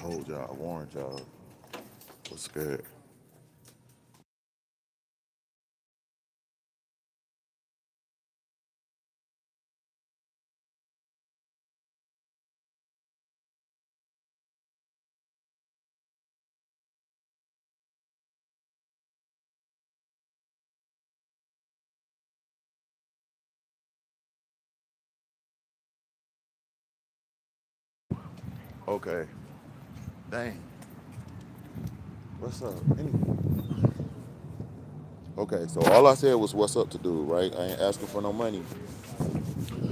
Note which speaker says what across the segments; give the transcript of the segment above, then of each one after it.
Speaker 1: told y'all, I warned y'all. Was scared. Okay. Dang. What's up? Okay, so all I said was what's up to do, right? I ain't asking for no money.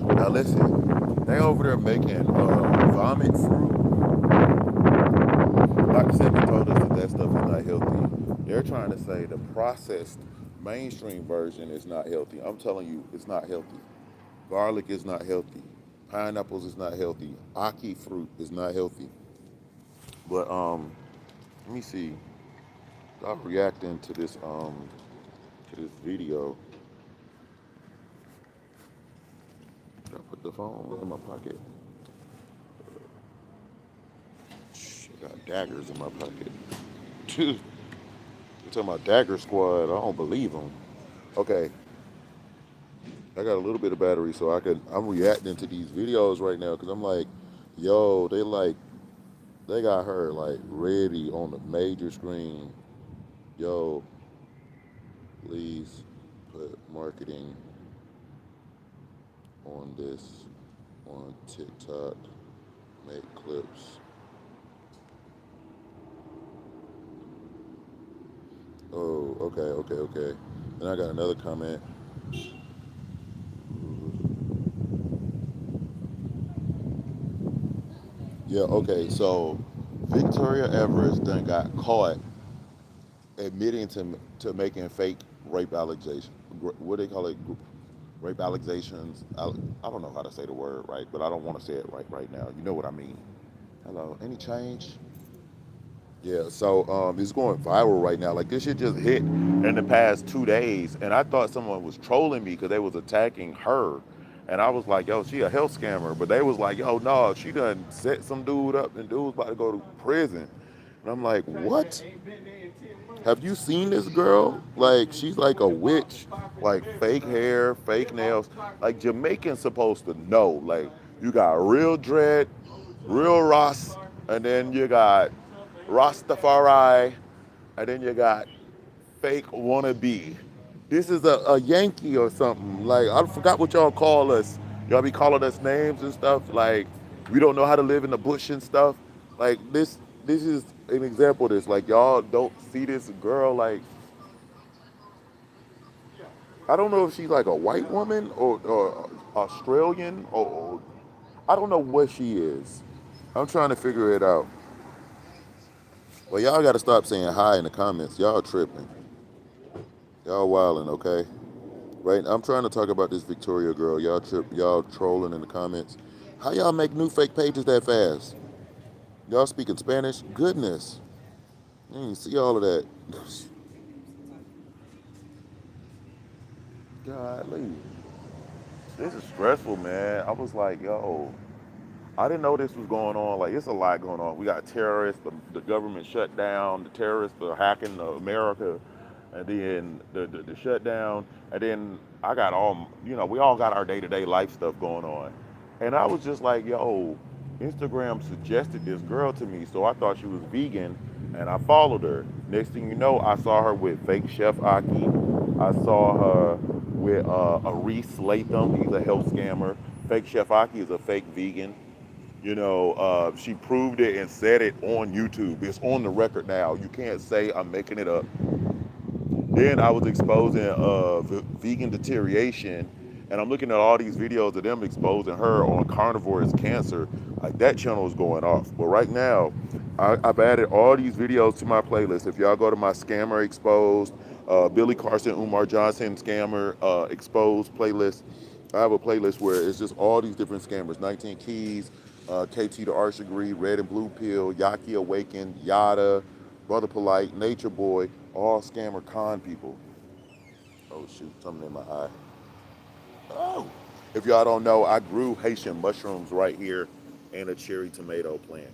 Speaker 1: Now listen, they over there making vomit fruit. Dr. Sebi told us that that stuff is not healthy. They're trying to say the processed mainstream version is not healthy. I'm telling you, it's not healthy. Garlic is not healthy. Pineapples is not healthy. Aki fruit is not healthy. But let me see. Stop reacting to this video. Did I put the phone in my pocket? I got daggers in my pocket. Dude, you're talking about Dagger Squad. I don't believe them. Okay, I got a little bit of battery, so I'm reacting to these videos right now because I'm like, yo, they got her like ready on the major screen. Yo, please put marketing on this on TikTok. Make clips. Oh, okay. Then I got another comment. Yeah, okay. So Victoria Everest then got caught admitting to making fake rape allegations. What do they call it? Rape allegations. I don't know how to say the word right, but I don't want to say it right now. You know what I mean? Hello. Any change? Yeah, so it's going viral right now. Like this shit just hit in the past 2 days, and I thought someone was trolling me because they was attacking her, and I was like, "Yo, she a health scammer," but they was like, "Yo, no, she done set some dude up, and dude's about to go to prison," and I'm like, "What? Have you seen this girl? Like she's like a witch, like fake hair, fake nails. Like Jamaicans supposed to know. Like you got real dread, real Ross, and then you got Rastafari, and then you got fake wannabe. This is a Yankee or something. Like I forgot what y'all call us. Y'all be calling us names and stuff. Like we don't know how to live in the bush and stuff. Like this is an example of this. Like y'all don't see this girl. Like I don't know if she's like a white woman or Australian or I don't know what she is. I'm trying to figure it out. Well, y'all got to stop saying hi in the comments. Y'all tripping. Y'all wilding, okay? Right? I'm trying to talk about this Victoria girl. Y'all trolling in the comments. How y'all make new fake pages that fast? Y'all speaking Spanish? Goodness. I didn't see all of that. Golly. This is stressful, man. I was like, yo, I didn't know this was going on. Like, it's a lot going on. We got terrorists, the government shut down, the terrorists are hacking America, and then the shutdown, and then I got all, we all got our day-to-day life stuff going on. And I was just like, yo, Instagram suggested this girl to me, so I thought she was vegan, and I followed her. Next thing you know, I saw her with fake Chef Aki. I saw her with Aris Latham. He's a health scammer. Fake Chef Aki is a fake vegan. She proved it and said it on YouTube. It's on the record now. You can't say I'm making it up. Then I was exposing vegan deterioration, and I'm looking at all these videos of them exposing her on carnivorous cancer. Like that channel is going off. But right now, I've added all these videos to my playlist. If y'all go to my scammer exposed, Billy Carson, Umar Johnson scammer exposed playlist, I have a playlist where it's just all these different scammers. 19 Keys, KT the Arch Degree, Red and Blue Pill, Yaki Awakened, Yada, Brother Polite, Nature Boy, all scammer con people. Oh shoot, something in my eye. Oh. If y'all don't know, I grew Haitian mushrooms right here and a cherry tomato plant.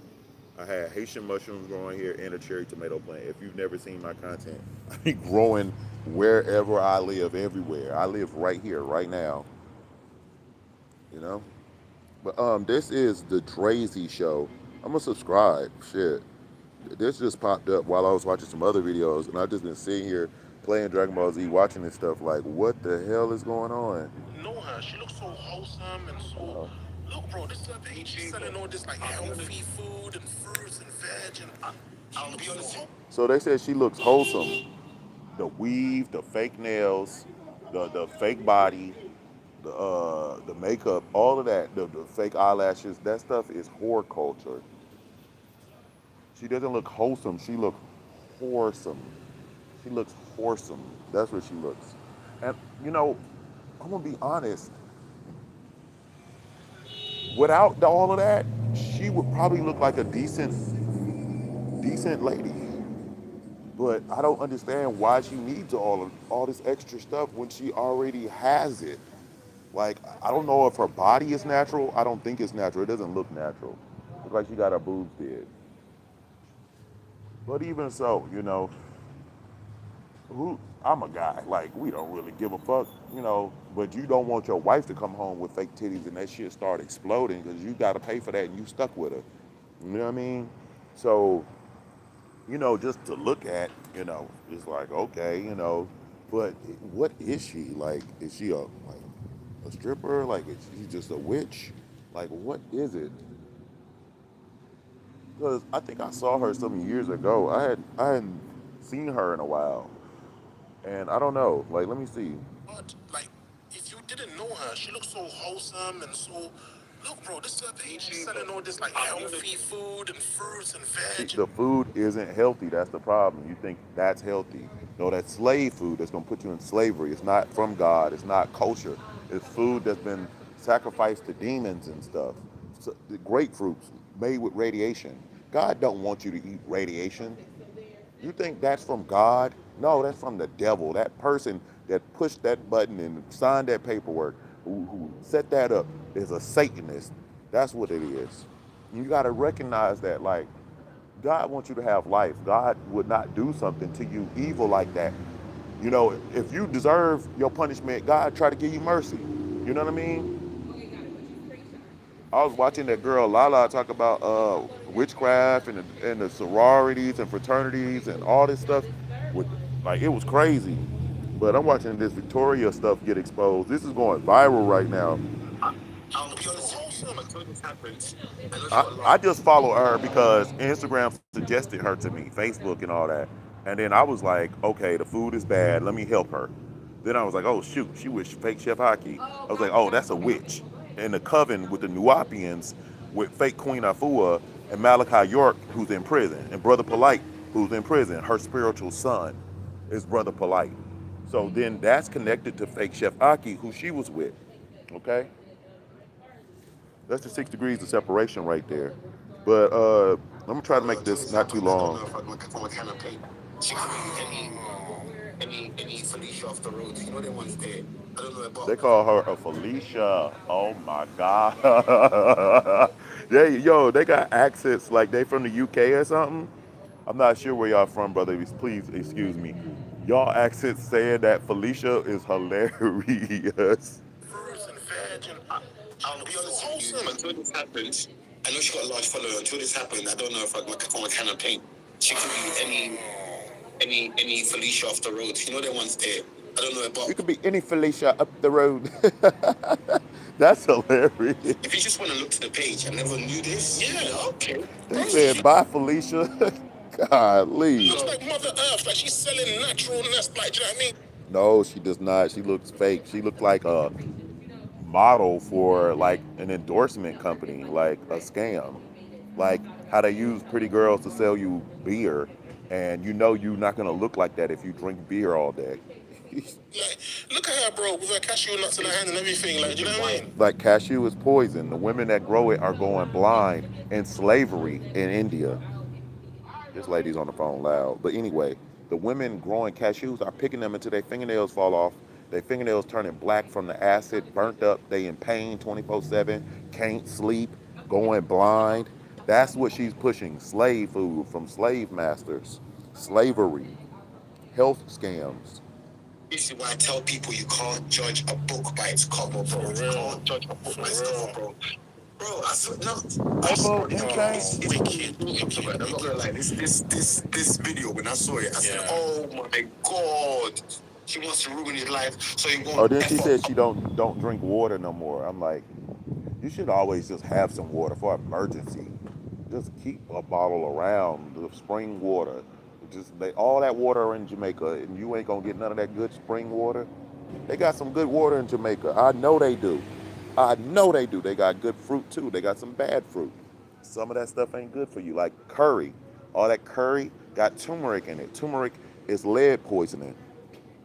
Speaker 1: I had Haitian mushrooms growing here and a cherry tomato plant. If you've never seen my content, I be growing wherever I live, everywhere. I live right here, right now. You know. But this is the Drazy Show. I'm gonna subscribe. Shit, this just popped up while I was watching some other videos, and I've just been sitting here playing Dragon Ball Z, watching this stuff. Like, what the hell is going on? Know her. She looks so wholesome and so. Look, bro, this is her page. She's selling all this like healthy food and fruits and veg, and I'll be honest. So they said she looks wholesome. The weave, the fake nails, the fake body, the makeup, all of that, the fake eyelashes, that stuff is whore culture. She doesn't look wholesome. She looks whoresome. She looks whoresome. That's what she looks. And you know, I'm gonna be honest. Without all of that, she would probably look like a decent lady. But I don't understand why she needs all this extra stuff when she already has it. Like, I don't know if her body is natural. I don't think it's natural. It doesn't look natural. Looks like she got her boobs did. But even so, who I'm a guy. Like, we don't really give a fuck, but you don't want your wife to come home with fake titties and that shit start exploding because you got to pay for that and you stuck with her. You know what I mean? So, just to look at, it's like, okay, but what is she? Like, is she a stripper? Like, is she just a witch? Like, what is it? Because I think I saw her some years ago. I hadn't seen her in a while. And I don't know. Like, let me see. But like, if you didn't know her, she looks so wholesome and so. Look, bro, this is her page. She's selling all this like healthy food and fruits and veg. See, the food isn't healthy. That's the problem. You think that's healthy? No, that's slave food. That's gonna put you in slavery. It's not from God. It's not kosher. It's food that's been sacrificed to demons and stuff. So, the grapefruits made with radiation. God don't want you to eat radiation. You think that's from God? No, that's from the devil. That person that pushed that button and signed that paperwork, who set that up, is a Satanist. That's what it is. You got to recognize that, like, God wants you to have life. God would not do something to you evil like that. If you deserve your punishment, God try to give you mercy. You know what I mean? I was watching that girl Lala talk about witchcraft and the sororities and fraternities and all this stuff. With like it was crazy. But I'm watching this Victoria stuff get exposed. This is going viral right now. I'll be honest with you, until this happens, I just follow her because Instagram suggested her to me, Facebook and all that. And then I was like, okay, the food is bad. Let me help her. Then I was like, oh shoot, she was fake Chef Hockey. I was like, oh, that's a witch. And the coven with the Nuapians, with fake Queen Afua and Malachi York, who's in prison, and Brother Polite, who's in prison. Her spiritual son is Brother Polite. So then that's connected to fake Chef Aki, who she was with. Okay? That's the 6 degrees of separation right there. But I'm gonna try to make this not too long. Any Felicia off the road. You know the ones there. I don't know about. They call her a Felicia. Oh my God. They got accents like they from the UK or something. I'm not sure where y'all from, brother. Please excuse me. Y'all accents saying that Felicia is hilarious. Fruits and veg and I'll be honest with you, until this happens, I know she got a large following. Until this happened, I don't know if from a can of paint, she could be any Felicia off the road. You know the ones there. I don't know about. You could be any Felicia up the road. That's hilarious. If you just want to look to the page, I never knew this. Yeah, okay. They said bye Felicia. Golly. Looks like Mother Earth, like she's selling naturalness, like, do you know what I mean? No, she does not. She looks fake. She looked like a model for like an endorsement company, like a scam. Like how they use pretty girls to sell you beer, and you're not gonna look like that if you drink beer all day. Like, look at her, bro, with her cashew nuts in her hand and everything. Like, do you know what I mean? Like cashew is poison. The women that grow it are going blind in slavery in India. This lady's on the phone loud. But anyway, the women growing cashews are picking them until their fingernails fall off. Their fingernails turning black from the acid, burnt up. They in pain 24/7, can't sleep, going blind. That's what she's pushing: slave food from slave masters, slavery, health scams.
Speaker 2: This is why I tell people you can't judge a book by its cover, bro. You can't judge a book by its cover, bro. Bro, I saw no.
Speaker 1: That bro
Speaker 2: It's
Speaker 1: insane.
Speaker 2: wicked, wicked. I'm not gonna lie. This video when I saw it, I said, "Oh my god, she wants to ruin his life so he
Speaker 1: Oh,
Speaker 2: won't
Speaker 1: then she
Speaker 2: f
Speaker 1: said
Speaker 2: up."
Speaker 1: she don't drink water no more. I'm like, you should always just have some water for emergency. Just keep a bottle around, the spring water. Just all that water in Jamaica, and you ain't gonna get none of that good spring water. They got some good water in Jamaica. I know they do. I know they do. They got good fruit too. They got some bad fruit. Some of that stuff ain't good for you, like curry. All that curry got turmeric in it. Turmeric is lead poisoning.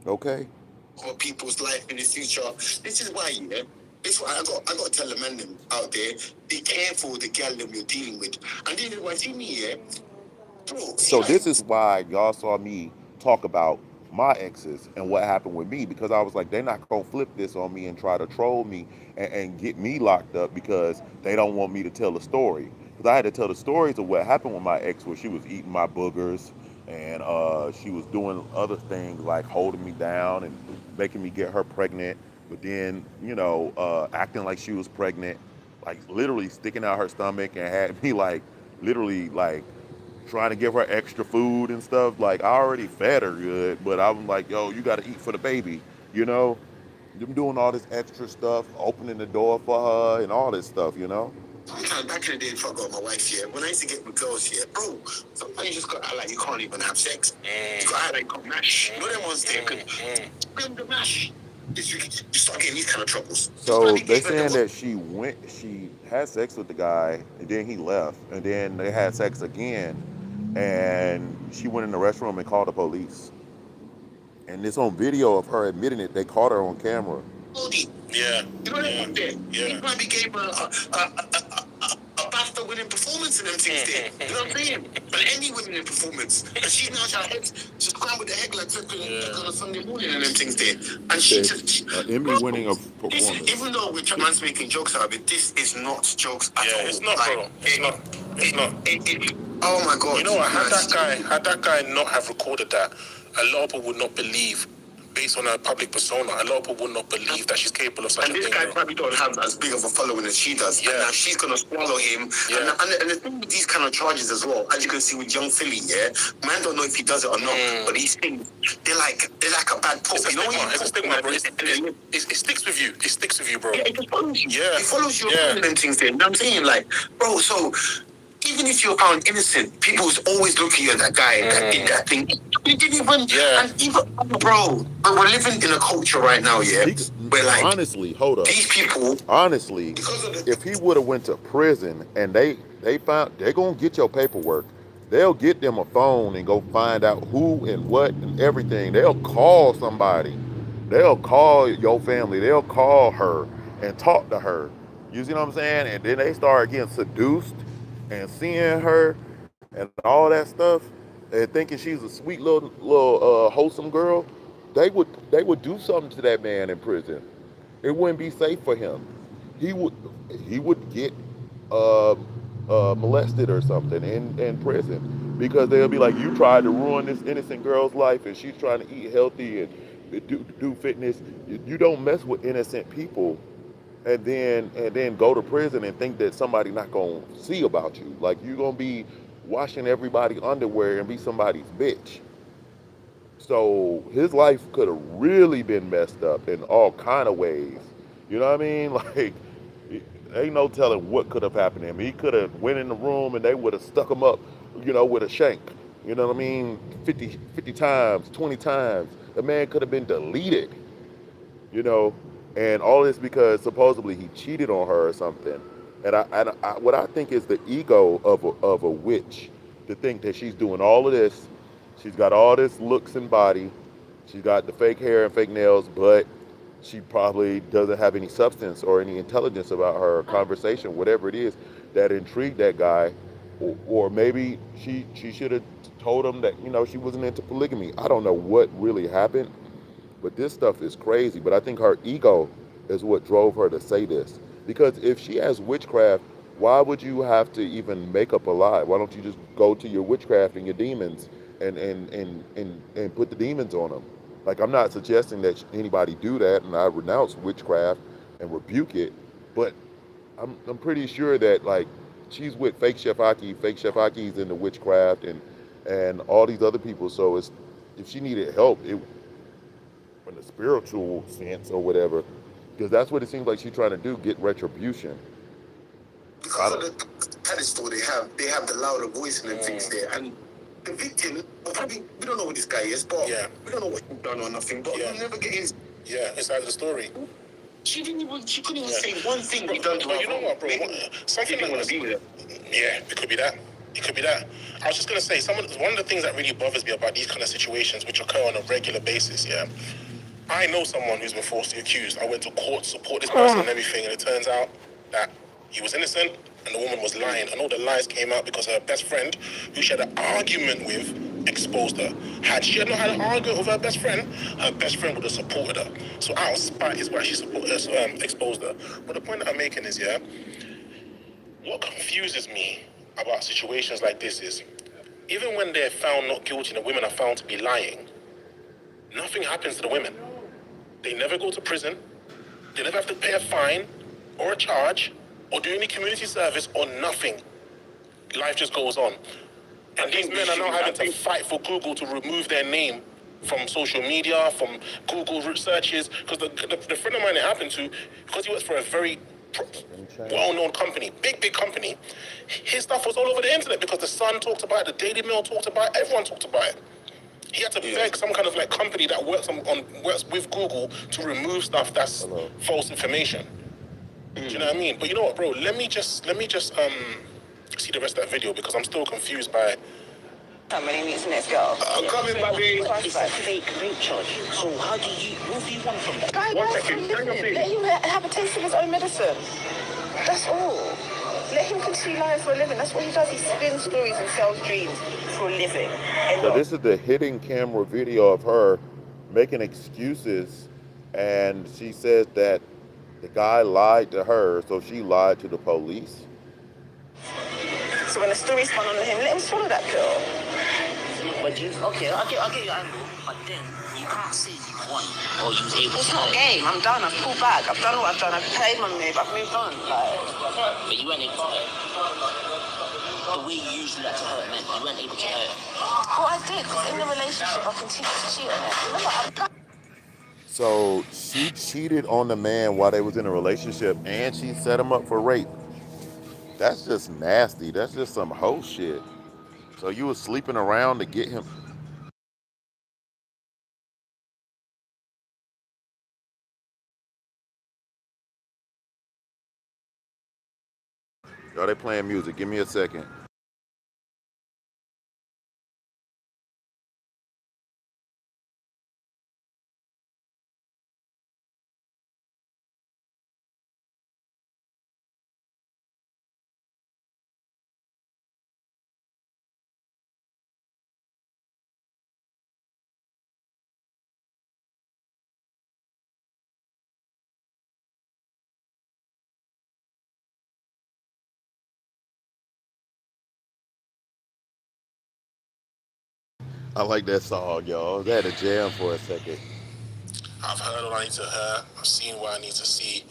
Speaker 1: Okay.
Speaker 2: For people's life in the future. This is why, yeah. This is why I got to tell the man them out there, be careful with the gal them you're dealing with. And this is why, see me, yeah, bro. See,
Speaker 1: So
Speaker 2: like,
Speaker 1: this is why y'all saw me talk about my exes and what happened with me, because I was like, they're not gonna flip this on me and try to troll me and get me locked up because they don't want me to tell the story. Because I had to tell the stories of what happened with my ex, where she was eating my boogers and she was doing other things like holding me down and making me get her pregnant, but then acting like she was pregnant, like literally sticking out her stomach and had me like literally like trying to give her extra food and stuff. Like I already fed her good, but I'm like, yo, you got to eat for the baby, you know. Them doing all this extra stuff, opening the door for her and all this stuff, you know.
Speaker 2: sometimes back in the day, before I got my wife here, when I used to get with girls here, bro, sometimes you just got to act like you can't even have sex. You got to act like you can't mash. You know them ones there, because the mash. You start getting these kind of troubles. Just
Speaker 1: So
Speaker 2: like
Speaker 1: they
Speaker 2: gave her
Speaker 1: saying
Speaker 2: the
Speaker 1: that she had sex with the guy and then he left and then they had sex again and she went in the restroom and called the police. And it's on video of her admitting it. They caught her on camera.
Speaker 2: body. Yeah. You know that one there? Yeah. He probably gave her a BAFTA winning performance in them things there. You know what I'm saying? But any winning performance. And she's now her head, she's crying with the head like flipping on a Sunday morning and them things there. And she
Speaker 1: Said
Speaker 2: just,
Speaker 1: Emmy
Speaker 2: bro,
Speaker 1: winning a
Speaker 2: this,
Speaker 1: performance.
Speaker 2: even though we're man's making jokes out of it, this is not jokes at all. It's not, like, bro. It's not. It's not. Oh my god. You know what? Had that guy not have recorded that, a lot of people would not believe, based on her public persona, a lot of people would not believe that she's capable of such a thing. And this guy probably don't have as big of a following as she does. Yeah. And now she's gonna swallow him. Yeah. And the thing with these kind of charges as well, as you can see with young Philly, yeah, man don't know if he does it or not. But these things, they're like a bad pop. You know what? It's a stigma, bro. It sticks with you. It sticks with you, bro. Yeah, it just follows you. Yeah. It follows you around and things there. You know what I'm saying? Like, bro, so even if you're found innocent, people's always looking at that guy that did that thing. He didn't even, and even, bro, but we're living in a culture right now, yeah, where like,
Speaker 1: honestly, hold up.
Speaker 2: These people,
Speaker 1: honestly, if he would have went to prison and they found, they're gonna get your paperwork. They'll get them a phone and go find out who and what and everything. They'll call somebody. They'll call your family. They'll call her and talk to her. You see what I'm saying? And then they start getting seduced and seeing her and all that stuff and thinking she's a sweet little wholesome girl. They would do something to that man in prison. It wouldn't be safe for him. He would he would get uh, molested or something in prison because they'll be like, you tried to ruin this innocent girl's life and she's trying to eat healthy and do fitness. You don't mess with innocent people and then go to prison and think that somebody not gonna see about you. Like you gonna be washing everybody underwear and be somebody's bitch. So his life could have really been messed up in all kind of ways. You know what I mean? Like, ain't no telling what could have happened to him. He could have went in the room and they would have stuck him up, with a shank. You know what I mean? 50 times, 20 times. The man could have been deleted, you know, and all this because supposedly he cheated on her or something. And what I think is the ego of a witch to think that she's doing all of this. She's got all this looks and body. She's got the fake hair and fake nails, but she probably doesn't have any substance or any intelligence about her conversation, whatever it is that intrigued that guy. Or maybe she should have told him that, she wasn't into polygamy. I don't know what really happened, but this stuff is crazy. But I think her ego is what drove her to say this. Because if she has witchcraft, Why would you have to even make up a lie? Why don't you just go to your witchcraft and your demons and put the demons on them? Like, I'm not suggesting that anybody do that, and I renounce witchcraft and rebuke it, but I'm pretty sure that, like, she's with fake Chef Aki. Fake Chef Aki's into witchcraft and all these other people. So it's, if she needed help, it in the spiritual sense or whatever, because that's what it seems like she's trying to do, get retribution.
Speaker 2: Because of the pedestal they have the louder voice and things there, and the victim, well, probably, we don't know who this guy is, but we don't know what he's done or nothing, but we'll never get his inside the story. She couldn't even say one thing he done to her. But you know what, bro? Something like want to be with her. Yeah, it could be that. It could be that. I was just gonna say, one of the things that really bothers me about these kind of situations, which occur on a regular basis, I know someone who's been falsely accused. I went to court to support this person and everything, and it turns out that he was innocent and the woman was lying. And all the lies came out because her best friend, who she had an argument with, exposed her. Had she not had an argument with her best friend would have supported her. So out of spite is why she exposed her. But the point that I'm making is, what confuses me about situations like this is, even when they're found not guilty and the women are found to be lying, nothing happens to the women. They never go to prison. They never have to pay a fine or a charge or do any community service or nothing. Life just goes on. And these men are now having to fight for Google to remove their name from social media, from Google searches. Because the friend of mine it happened to, because he works for a very well-known company, big company, his stuff was all over the internet because the Sun talked about it, the Daily Mail talked about it, everyone talked about it. He had to beg some kind of like company that works with Google to remove stuff that's false information. Do you know what I mean? But you know what, bro? Let me just see the rest of that video because I'm still confused by. When he meets the next girl. I'm coming, baby. It's a fake rape charge. So what do you want from that? Guy, 1 second. Let him have a taste of his own medicine. That's all. Let him continue lying for a living. That's what he does. He spins stories and sells dreams for a living.
Speaker 1: So this is the hidden camera video of her making excuses, and she says that the guy lied to her, so she lied to the police.
Speaker 2: So when the story's spun on him, let him swallow that pill. But I'll get your angle, but then you can't say you won or you was able to. It's not a game. I'm done. I've pulled back. I've done what I've done. I've played my move. I've moved on. But you weren't able to hurt. The way you usually like to hurt men, you weren't able to hurt. Well, I did, because in the relationship, I continued to cheat on him. Remember, I'm done.
Speaker 1: So she cheated on the man while they was in a relationship, and she set him up for rape. That's just nasty. That's just some hoe shit. So you was sleeping around to get him. Y'all, they playing music. Give me a second. I like that song, y'all. I had a jam for a second.
Speaker 2: I've heard what I need to hear. I've seen what I need to see.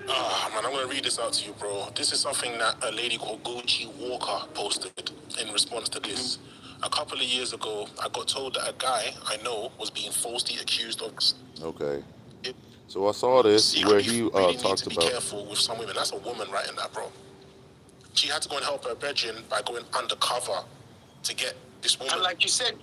Speaker 2: Man, I'm going to read this out to you, bro. This is something that a lady called Gucci Walker posted in response to this. A couple of years ago, I got told that a guy I know was being falsely accused of.
Speaker 1: Okay. So I saw this where he
Speaker 2: really
Speaker 1: talks
Speaker 2: need to be
Speaker 1: about.
Speaker 2: careful with some women. That's a woman writing that, bro. She had to go and help her brethren by going undercover to get this woman. And like you said,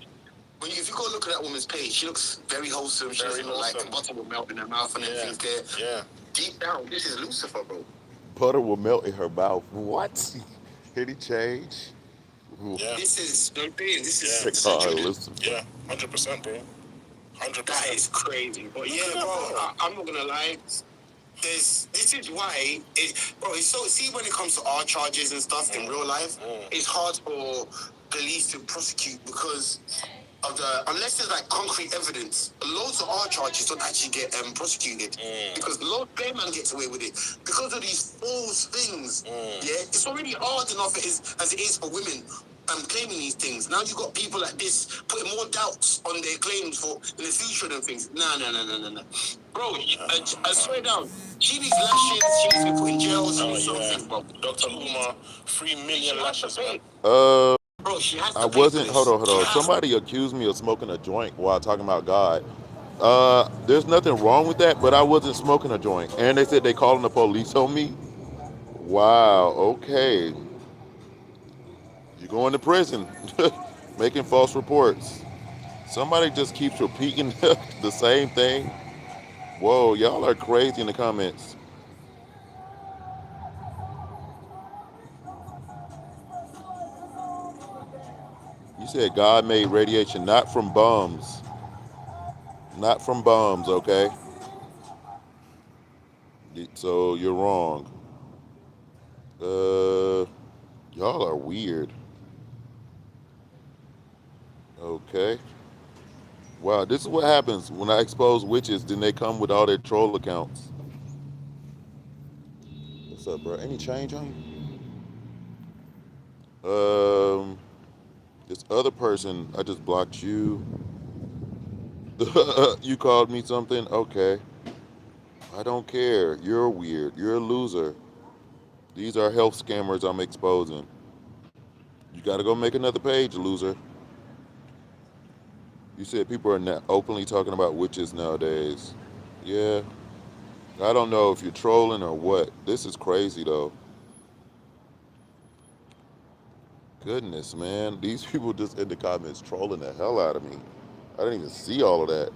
Speaker 2: if you go look at that woman's page, she looks very wholesome. She doesn't look like butter will melt in her mouth and everything's there. Yeah. Deep down, this is Lucifer, bro.
Speaker 1: Butter will melt in her mouth. What? Did he change?
Speaker 2: Yeah. This is, this is
Speaker 1: Lucifer.
Speaker 2: Yeah, 100%, bro. 100%. That is crazy. But yeah, bro, I'm not gonna lie. This is why, it's so, see when it comes to our charges and stuff in real life, it's hard for police to prosecute because of the, unless there's like concrete evidence, loads of our charges don't actually get prosecuted because loads of gay man gets away with it because of these false things. Yeah, it's already hard enough as it is for women. Claiming these things. Now you got people like this putting more doubts on their claims for in the future and things. No. Bro, I swear down. She needs lashes. She needs to be put in jail. She needs something, bro. Dr. Uma, 3 million lashes, man. Bro, she has to
Speaker 1: I
Speaker 2: pay for
Speaker 1: wasn't.
Speaker 2: this.
Speaker 1: Hold on. Somebody accused me of smoking a joint while talking about God. There's nothing wrong with that, but I wasn't smoking a joint, and they said they calling the police on me. Wow. Okay. You're going to prison, making false reports. Somebody just keeps repeating the same thing. Whoa, y'all are crazy in the comments. You said God made radiation, not from bums. Not from bums, okay? So you're wrong. Y'all are weird. Okay. Wow, this is what happens when I expose witches. Then they come with all their troll accounts. What's up, bro? Any change on you? This other person, I just blocked you. You called me something? Okay. I don't care. You're weird. You're a loser. These are health scammers I'm exposing. You gotta go make another page, loser. You said people are not openly talking about witches nowadays. Yeah. I don't know if you're trolling or what. This is crazy though. Goodness, man. These people just in the comments trolling the hell out of me. I didn't even see all of that.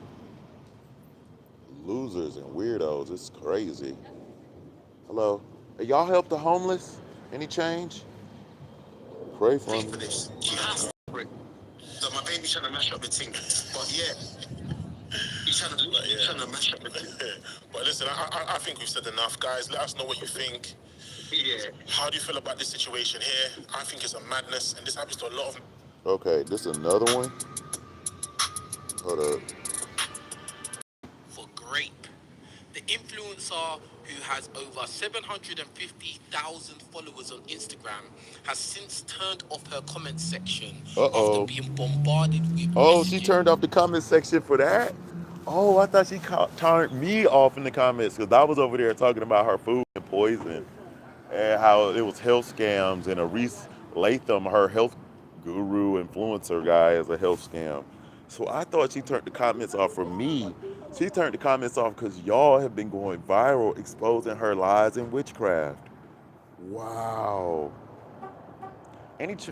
Speaker 1: Losers and weirdos. It's crazy. Hello. Hey, y'all help the homeless? Any change? Pray for
Speaker 2: Pay
Speaker 1: me.
Speaker 2: for this. She has to pay. So my baby's trying to mash up the thing. But yeah, he's trying to mash up the thing. But listen, I think we've said enough, guys. Let us know what you think. Yeah. How do you feel about this situation here? I think it's a madness, and this happens to a lot of.
Speaker 1: Okay, this is another one. Hold up.
Speaker 2: For grape. The influencer, who has over 750,000 followers on Instagram, has since turned off her comment section after
Speaker 1: Uh-oh.
Speaker 2: being bombarded with
Speaker 1: Oh, she
Speaker 2: messages.
Speaker 1: turned off the comment section for that? Oh, I thought she turned me off in the comments because I was over there talking about her food and poison and how it was health scams and Aris Latham, her health guru influencer guy, is a health scam. So I thought she turned the comments off for me. She turned the comments off because y'all have been going viral exposing her lies and witchcraft. Wow. Any ch-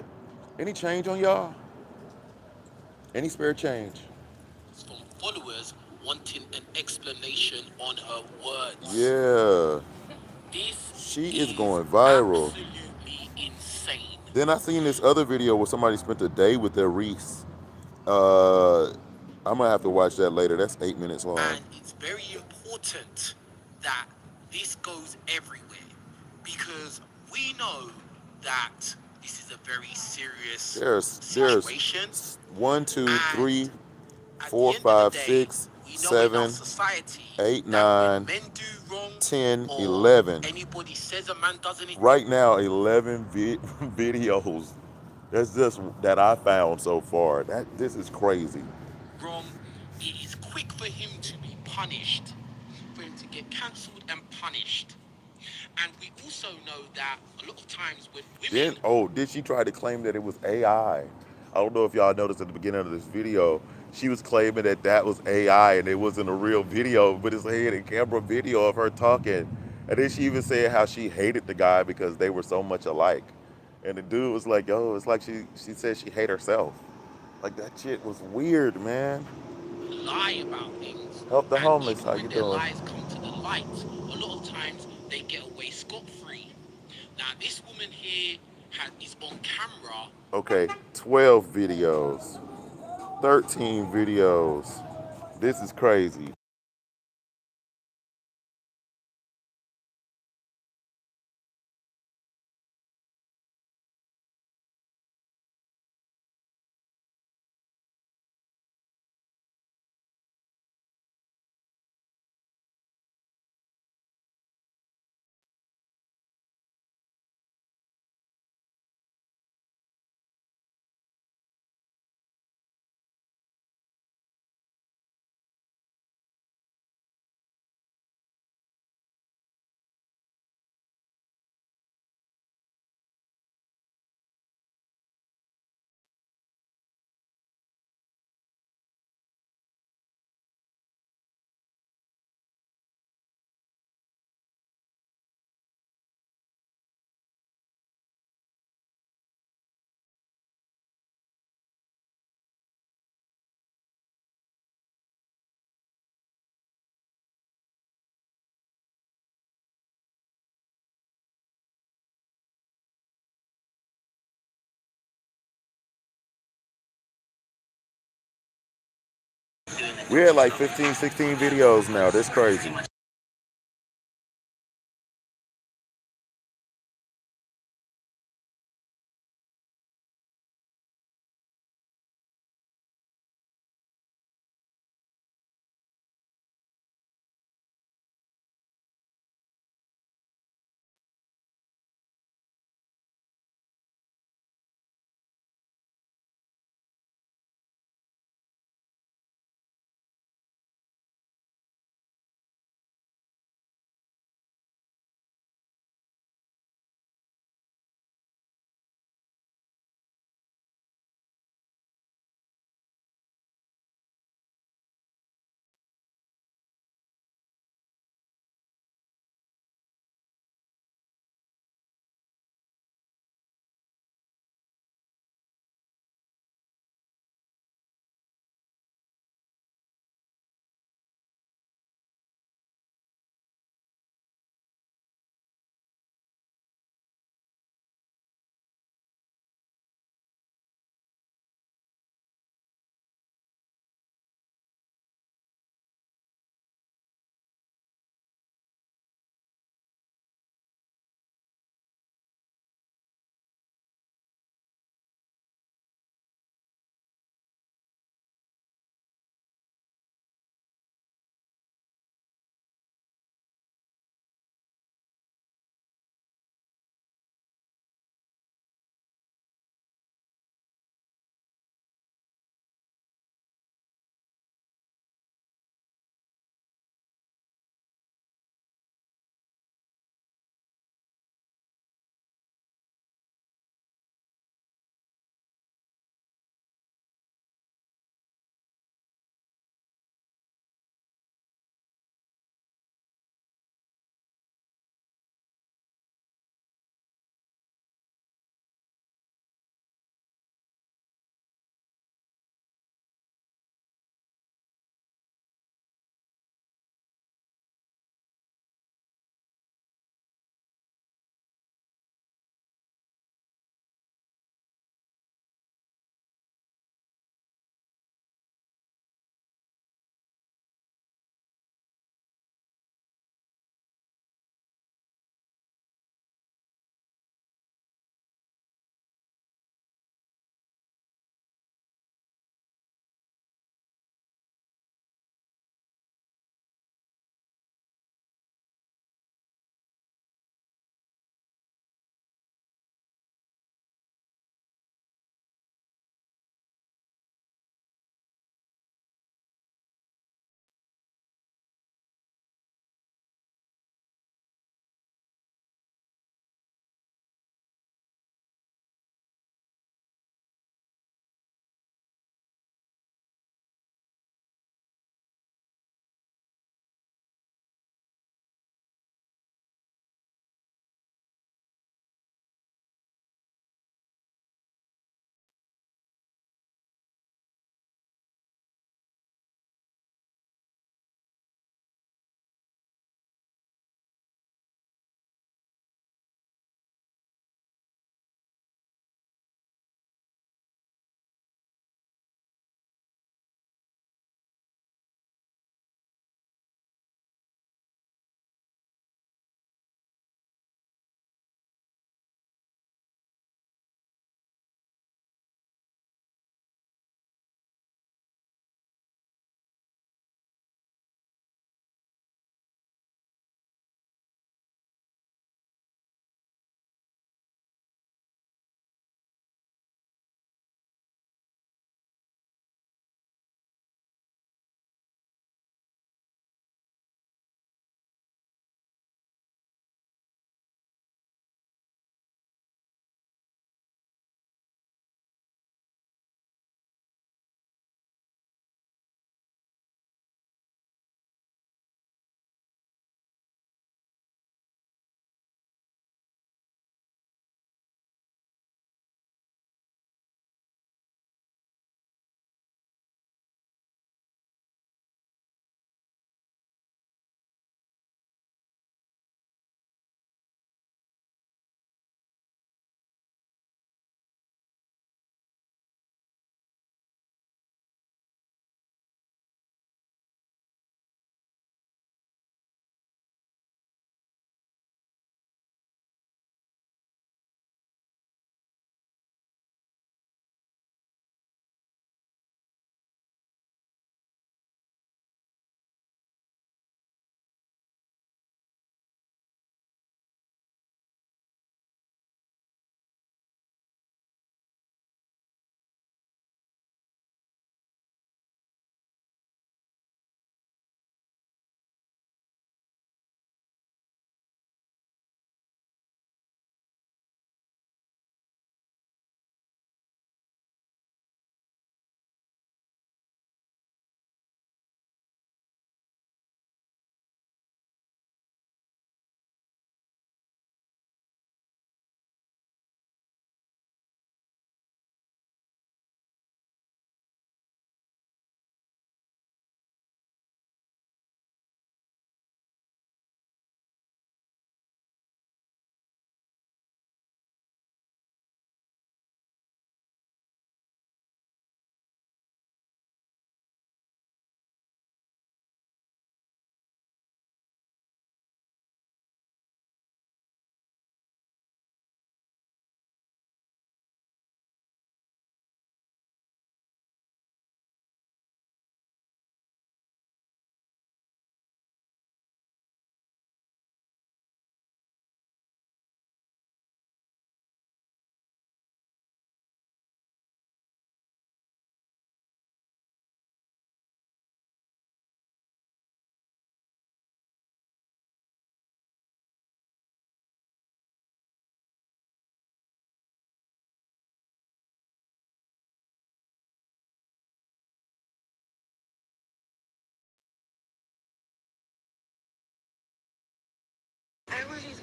Speaker 1: any change on y'all? Any spare change?
Speaker 2: From followers wanting an explanation on her words.
Speaker 1: Yeah.
Speaker 2: This
Speaker 1: She is
Speaker 2: is
Speaker 1: going viral.
Speaker 2: absolutely insane.
Speaker 1: Then I seen this other video where somebody spent a day with their Reese. Uh, I'm gonna have to watch that later. That's 8 minutes long.
Speaker 2: And it's very important that this goes everywhere because we know that this is a very serious
Speaker 1: There's
Speaker 2: situation.
Speaker 1: one, two,
Speaker 2: And
Speaker 1: three,
Speaker 2: at
Speaker 1: four,
Speaker 2: the end of the
Speaker 1: five,
Speaker 2: day,
Speaker 1: six,
Speaker 2: we know in our
Speaker 1: 7,
Speaker 2: society
Speaker 1: 8,
Speaker 2: that when
Speaker 1: 9,
Speaker 2: men do wrong
Speaker 1: 10,
Speaker 2: or
Speaker 1: 11.
Speaker 2: anybody says a man does anything
Speaker 1: Right now, 11 videos. That's just that I found so far. This is crazy.
Speaker 2: wrong, it is quick for him to be punished, for him to get cancelled and punished. And we also know that a lot of times when
Speaker 1: Then,
Speaker 2: women.
Speaker 1: did she try to claim that it was AI? I don't know if y'all noticed at the beginning of this video, she was claiming that that was AI and it wasn't a real video, but it's a hidden camera video of her talking. And then she even said how she hated the guy because they were so much alike. And the dude was like, yo, it's like she said she hate herself. Like that shit was weird, man.
Speaker 2: lie about things,
Speaker 1: Help the
Speaker 2: and
Speaker 1: homeless.
Speaker 2: even
Speaker 1: How
Speaker 2: when
Speaker 1: you
Speaker 2: their
Speaker 1: doing?
Speaker 2: lies come to the light, a lot of times they get away scot-free. Now this woman here is on camera.
Speaker 1: Okay, 12 videos, 13 videos. This is crazy. We had like 15, 16 videos now. That's crazy.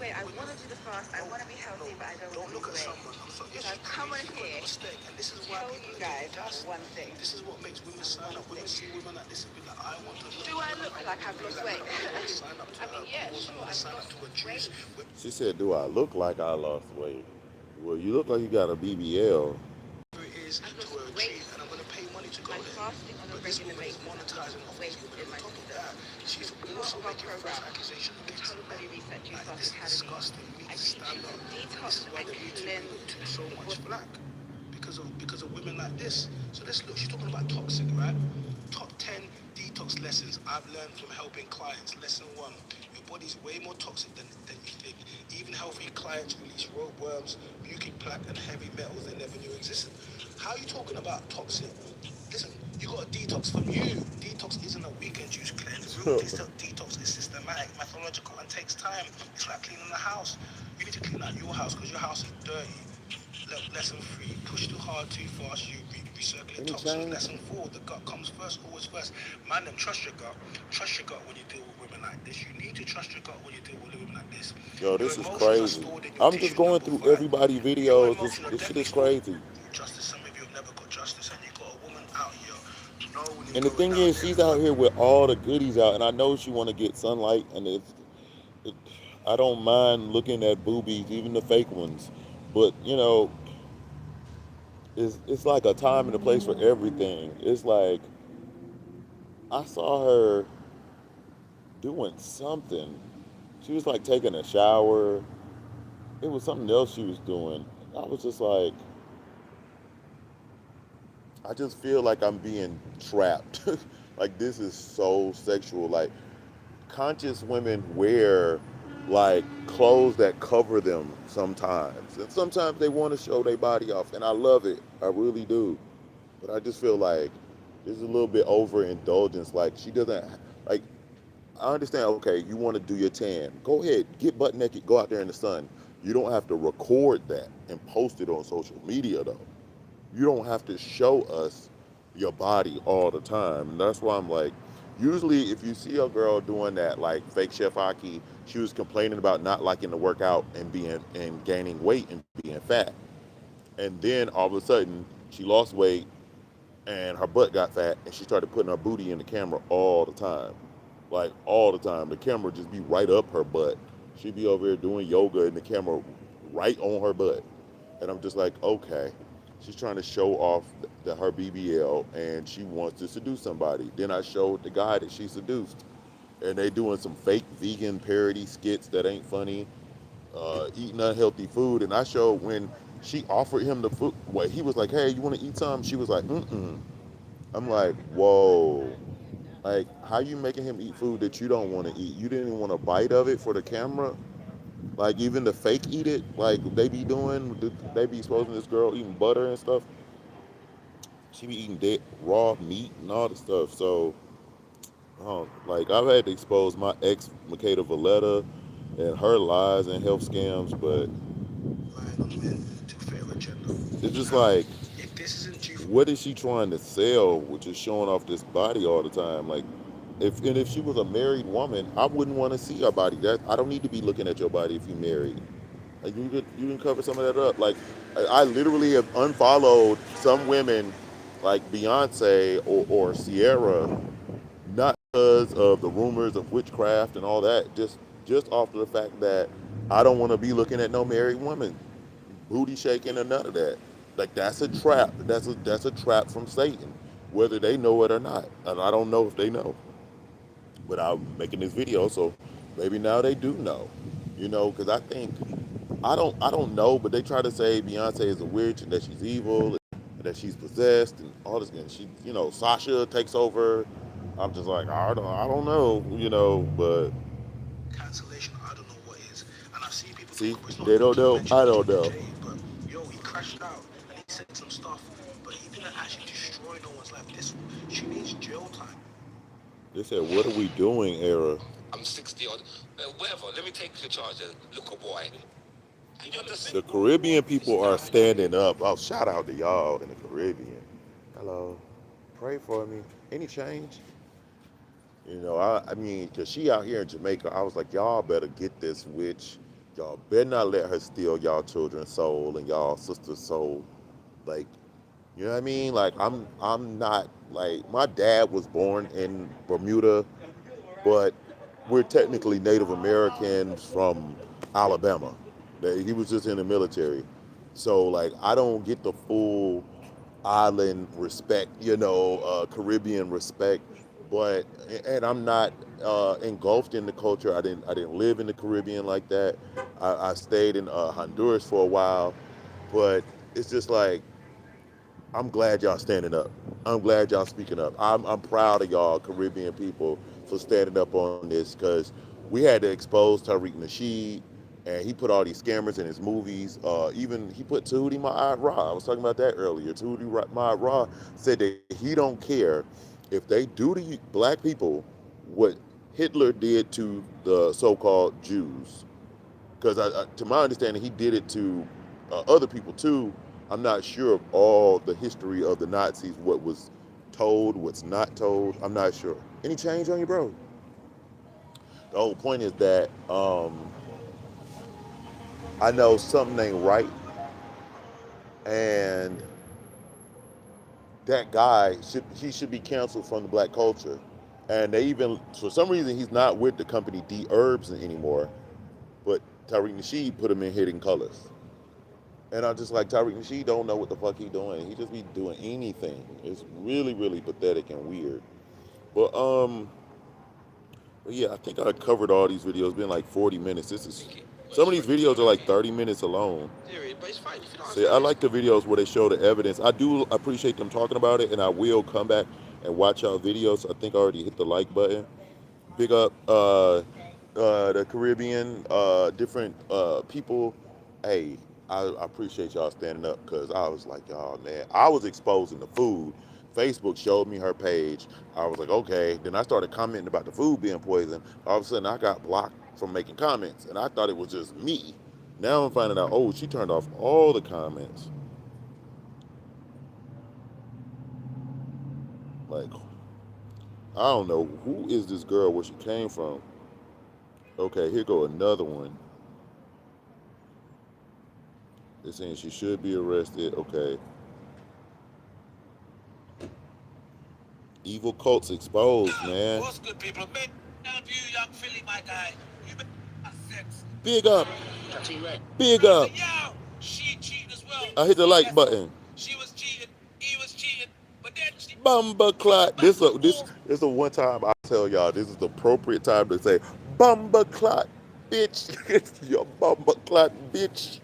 Speaker 2: weight. I want to do the fast. I want to be healthy, but I don't want to lose weight. So I've come on here to tell you guys one thing. This is what makes women sign up. Women see women like this and be like, I want to. Do I look like I've lost weight? I mean, yeah, sure, I've lost weight.
Speaker 1: She said, "Do I look like I lost weight?" Well, you look like you got a BBL.
Speaker 2: Is to a tree, and I'm going to pay money to go there. Fasting on a regular basis, monetizing off weight in my system. She's also making false accusations against me. Like, this is disgusting. We need to stand up. This is why the YouTube took so much flack because of women like this. So let's look. She's talking about toxic, right? Top 10 detox lessons I've learned from helping clients. Lesson 1: your body's way more toxic than you think. Even healthy clients release roadworms, mucic plaque, and heavy metals they never knew existed. How are you talking about toxic? Listen, you got a detox from you. Detox isn't a weekend juice cleanse. Real detox is systematic, methodological, and takes time. It's like cleaning the house. You need to clean out your house because your house is dirty. Lesson 3: push too hard, too fast, you recirculate toxins. Lesson 4: the gut comes first, always first. Man, them trust your gut. Trust your gut when you deal with women like this. You need to trust your gut when you deal with women like this.
Speaker 1: Yo, this is crazy. I'm just going through everybody's videos. This shit is crazy.
Speaker 2: Justice. Some of you have never got justice, and you got a woman out here.
Speaker 1: And the thing is, she's out here with all the goodies out, and I know she want to get sunlight, and it, I don't mind looking at boobies, even the fake ones, but you know, it's like a time and a place for everything. It's like I saw her doing something. She was like taking a shower. It was something else she was doing. I was just like, I just feel like I'm being trapped. Like this is so sexual. Like conscious women wear like clothes that cover them sometimes. And sometimes they want to show their body off and I love it. I really do. But I just feel like there's a little bit overindulgence. Like she doesn't like I understand, okay, you want to do your tan. Go ahead, get butt naked, go out there in the sun. You don't have to record that and post it on social media though. You don't have to show us your body all the time. And that's why I'm like, usually if you see a girl doing that, like fake Chef Aki, she was complaining about not liking to work out and gaining weight and being fat. And then all of a sudden she lost weight and her butt got fat and she started putting her booty in the camera all the time. Like all the time. The camera just be right up her butt. She'd be over here doing yoga and the camera right on her butt. And I'm just like, okay. She's trying to show off her BBL and she wants to seduce somebody. Then I showed the guy that she seduced. And they doing some fake vegan parody skits that ain't funny, eating unhealthy food. And I showed when she offered him the food, what he was like, hey, you want to eat some? She was like, mm-mm. I'm like, whoa. Like, how you making him eat food that you don't want to eat? You didn't even want a bite of it for the camera? Like, even the fake eat it, like they be doing, they be exposing this girl eating butter and stuff. She be eating dead raw meat and all the stuff. So, like, I've had to expose my ex, Makeda Valletta, and her lies and health scams, but it's just like, what is she trying to sell, which is showing off this body all the time? Like, if she was a married woman, I wouldn't want to see her body. That I don't need to be looking at your body if you're married. Like you can cover some of that up. Like I literally have unfollowed some women, like Beyonce or Sierra, not because of the rumors of witchcraft and all that. Just off of the fact that I don't want to be looking at no married woman, booty shaking or none of that. Like that's a trap. That's a trap from Satan, whether they know it or not. And I don't know if they know. But I'm making this video, so maybe now they do know. You know, because I think I don't know, but they try to say Beyonce is a witch and that she's evil and that she's possessed and all this. And she, Sasha takes over. I'm just like I don't know, but
Speaker 2: Cancellation, I don't know what is. And I've seen people
Speaker 1: see,
Speaker 2: talk about it's not
Speaker 1: they don't know. I don't
Speaker 2: Jay,
Speaker 1: know.
Speaker 2: but he crashed out and he said some stuff, but he didn't actually destroy no one's life. She needs jail time.
Speaker 1: They said, "What are we doing, Era?"
Speaker 2: I'm 60 odd. Whatever, let me take your charger, little boy. And you're
Speaker 1: The Caribbean people are standing up. Oh, shout out to y'all in the Caribbean. Hello, pray for me. Any change? I mean, because she out here in Jamaica, I was like, y'all better get this witch Y'all better not let her steal y'all children's soul and y'all sister's soul. Like, you know what I mean? Like, I'm not like my dad was born in Bermuda, but we're technically Native Americans from Alabama. He was just in the military, so like I don't get the full island respect, Caribbean respect. But and I'm not engulfed in the culture. I didn't live in the Caribbean like that. I stayed in Honduras for a while, but it's just like I'm glad y'all standing up. I'm glad y'all speaking up. I'm proud of y'all Caribbean people for standing up on this because we had to expose Tariq Nasheed, and he put all these scammers in his movies. Even he put Tahuti Ma'at Ra. I was talking about that earlier. Tahuti Ma'at Ra said that he don't care if they do to black people what Hitler did to the so-called Jews, because to my understanding, he did it to other people too. I'm not sure of all the history of the Nazis, what was told, what's not told. I'm not sure. Any change on you, bro? The whole point is that I know something ain't right, and that guy should be canceled from the black culture. And they even for some reason he's not with the company D Herbs anymore, but Tariq Nasheed put him in Hidden Colors. And I just like Tyreek Nasheed don't know what the fuck he doing. He just be doing anything. It's really, really pathetic and weird. But yeah, I think I covered all these videos. It's been like 40 minutes. This is some of these videos are like 30 minutes alone. See, I like the videos where they show the evidence. I do appreciate them talking about it, and I will come back and watch y'all videos. I think I already hit the like button. Big up the Caribbean, different people. Hey, I appreciate y'all standing up because I was like, y'all, man, I was exposing the food. Facebook showed me her page. I was like, okay. Then I started commenting about the food being poisoned. All of a sudden, I got blocked from making comments, and I thought it was just me. Now I'm finding out, oh, she turned off all the comments. Like, I don't know who is this girl, where she came from. Okay, here go another one. They're saying she should be arrested. Okay. Evil cults exposed, man.
Speaker 2: What's good, people? Big up you, young Philly, my guy. You been sense.
Speaker 1: Big up. Big
Speaker 2: I
Speaker 1: up.
Speaker 2: said, yo, she cheated as well.
Speaker 1: I hit the like
Speaker 2: Yes,
Speaker 1: button.
Speaker 2: she was cheating. He was cheating. But then she
Speaker 1: Bumba clot.
Speaker 2: back and
Speaker 1: This
Speaker 2: forth.
Speaker 1: is the one time I tell y'all this is the appropriate time to say bumba clot, bitch. Your bumba clot, bitch.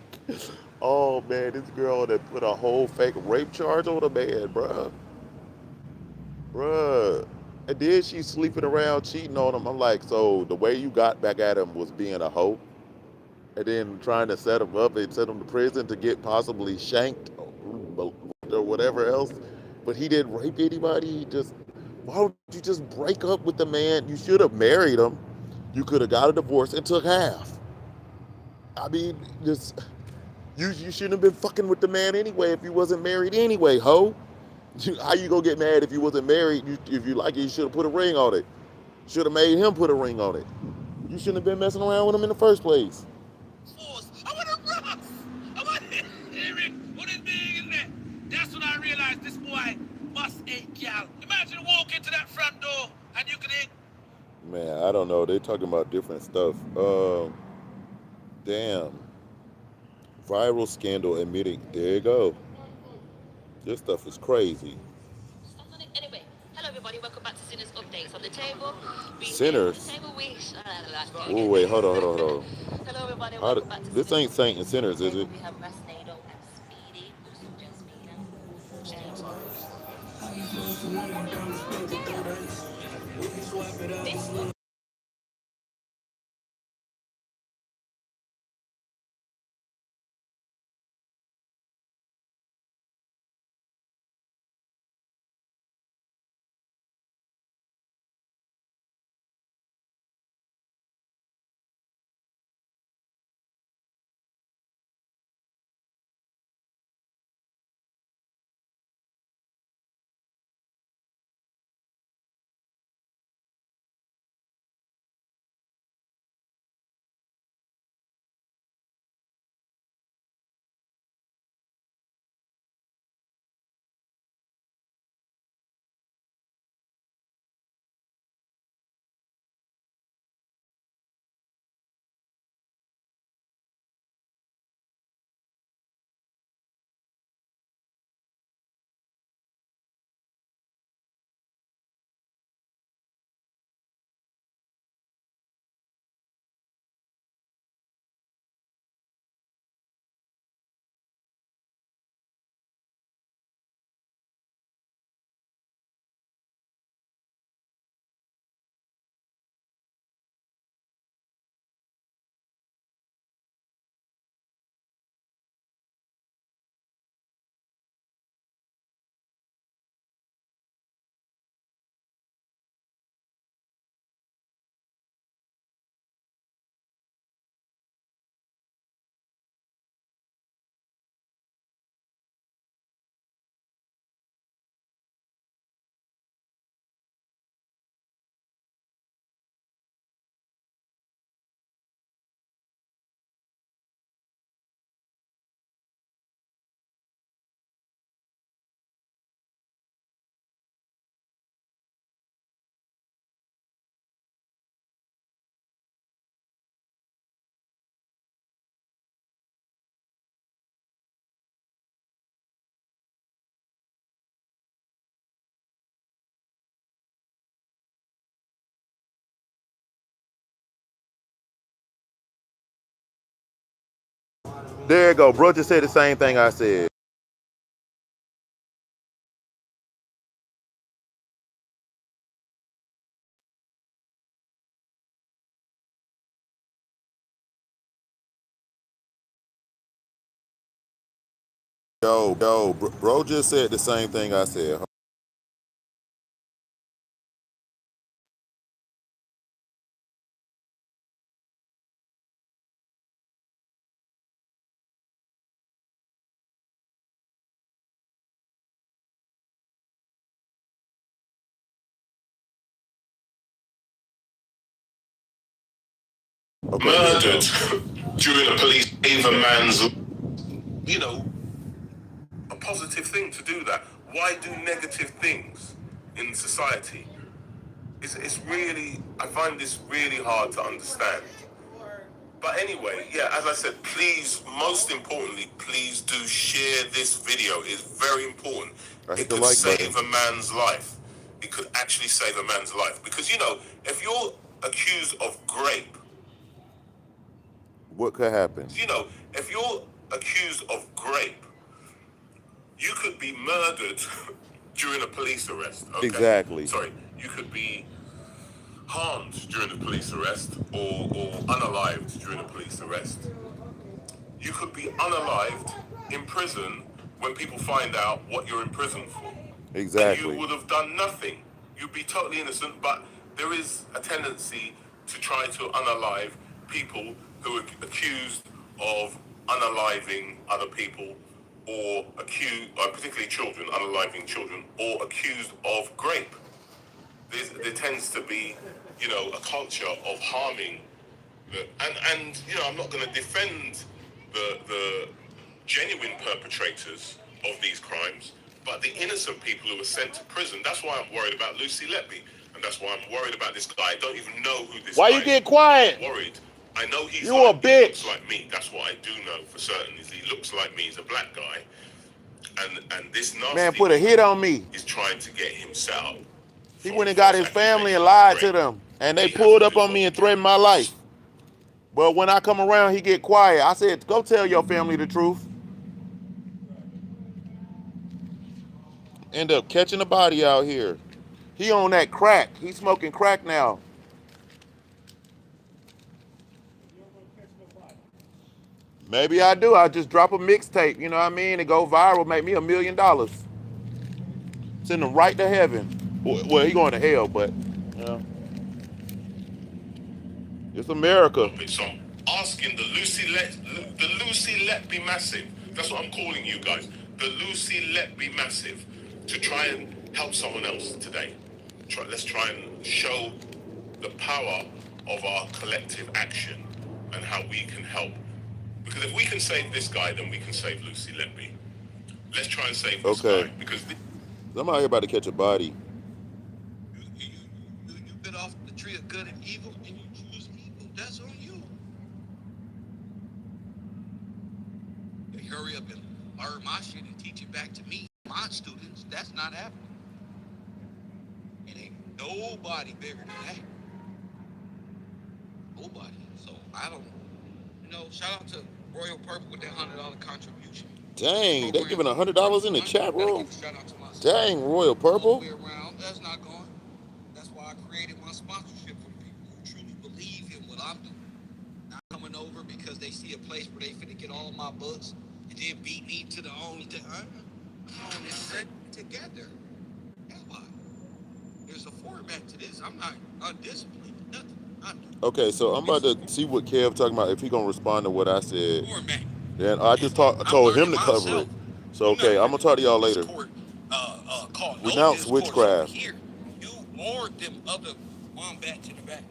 Speaker 1: Oh man, this girl that put a whole fake rape charge on a man, bruh. And then she's sleeping around cheating on him. I'm like, so the way you got back at him was being a hoe, and then trying to set him up and send him to prison to get possibly shanked or whatever else. But he didn't rape anybody. He just, why would you just break up with the man? You should have married him. You could have got a divorce and took half. I mean, just you shouldn't have been fucking with the man anyway if you wasn't married anyway, ho. How you gonna get mad if you wasn't married? If you like it, you should have put a ring on it. Should have made him put a ring on it. You shouldn't have been messing around with him in the first place.
Speaker 2: Force. I want to rough. I want to hear it. What is being in there? That's when I realized this boy must ain't gal. Imagine walk into that front door and you could hear.
Speaker 1: Man, I don't know. They're talking about different stuff. Damn. Viral scandal admitting. There you go. This stuff is crazy.
Speaker 2: Anyway, hello everybody, welcome back to Sinners Updates. On the table,
Speaker 1: Sinners. Oh
Speaker 2: again.
Speaker 1: wait, hold on.
Speaker 2: Hello everybody,
Speaker 1: How
Speaker 2: welcome back to
Speaker 1: this
Speaker 2: Sinners
Speaker 1: ain't Saint and
Speaker 2: Updates. On the
Speaker 1: Sinners, is
Speaker 2: table,
Speaker 1: it?
Speaker 2: we have Rasnado and Speedy, also Jasmina. This
Speaker 1: There you go. Bro just said the same thing I said. Yo, bro just said the same thing I said.
Speaker 2: Okay, murdered during a police gave a man's, you know, a positive thing to do that. Why do negative things in society? It's really, I find this really hard to understand. But anyway, yeah, as I said, please, most importantly, please do share this video. It's very important. It could save a man's life. It could actually save a man's life. Because, you know, if you're accused of grape,
Speaker 1: what could happen?
Speaker 2: You know, if you're accused of grape, you could be murdered during a police arrest. Okay?
Speaker 1: Exactly.
Speaker 2: Sorry, you could be harmed during a police arrest or unalived during a police arrest. You could be unalived in prison when people find out what you're in prison for.
Speaker 1: Exactly.
Speaker 2: And you would have done nothing. You'd be totally innocent, but there is a tendency to try to unalive people who are accused of unaliving other people or particularly children, unaliving children, or accused of grape. There tends to be, you know, a culture of harming. And you know, I'm not going to defend the genuine perpetrators of these crimes, but the innocent people who are sent to prison. That's why I'm worried about Lucy Letby, and that's why I'm worried about this guy. I don't even know who this
Speaker 1: Why
Speaker 2: guy
Speaker 1: you get quiet?
Speaker 2: I'm worried. I know he's
Speaker 1: you a bitch.
Speaker 2: He looks like me. That's what I do know for certain. Is he looks like me. He's a black guy, and this nasty
Speaker 1: man put a hit on me.
Speaker 2: Is trying to get him set up.
Speaker 1: He went and got his family and lied to them, and they pulled up on me and threatened my life. But when I come around, he get quiet. I said, go tell your family the truth. End up catching a body out here. He on that crack. He smoking crack now. Maybe I do. I just drop a mixtape, you know what I mean? It go viral, make me $1 million. Send him right to heaven. Well, he going to hell, but you know. It's America.
Speaker 2: So I'm asking the Lucy Letby Massive. That's what I'm calling you guys. The Lucy Letby Massive to try and help someone else today. Let's try and show the power of our collective action and how we can help. Because if we can save this guy, then we can save Lucy Letby. Let's try and save this guy. Because
Speaker 1: I'm out here about to catch a body.
Speaker 3: You bit off the tree of good and evil, and you choose evil. That's on you. They hurry up and learn my shit and teach it back to me, my students. That's not happening. It ain't nobody bigger than that. Nobody. So I don't, shout out to Royal Purple with that $100 contribution.
Speaker 1: Dang, they giving $100 in the chat room. Dang, Royal Purple.
Speaker 3: That's not going. That's why I created my sponsorship for people who truly believe in what I'm doing. Not coming over because they see a place where they finna get all my books and then beat me to the only thing. I'm on this set together. That's why. There's a format to this. I'm not undisciplined. Nothing.
Speaker 1: Okay, so I'm about to see what Kev talking about. If he gonna respond to what I said, then I just told him to cover it. So okay, I'm gonna talk to y'all later. Renounce witchcraft.
Speaker 3: You or them other wombat to the back.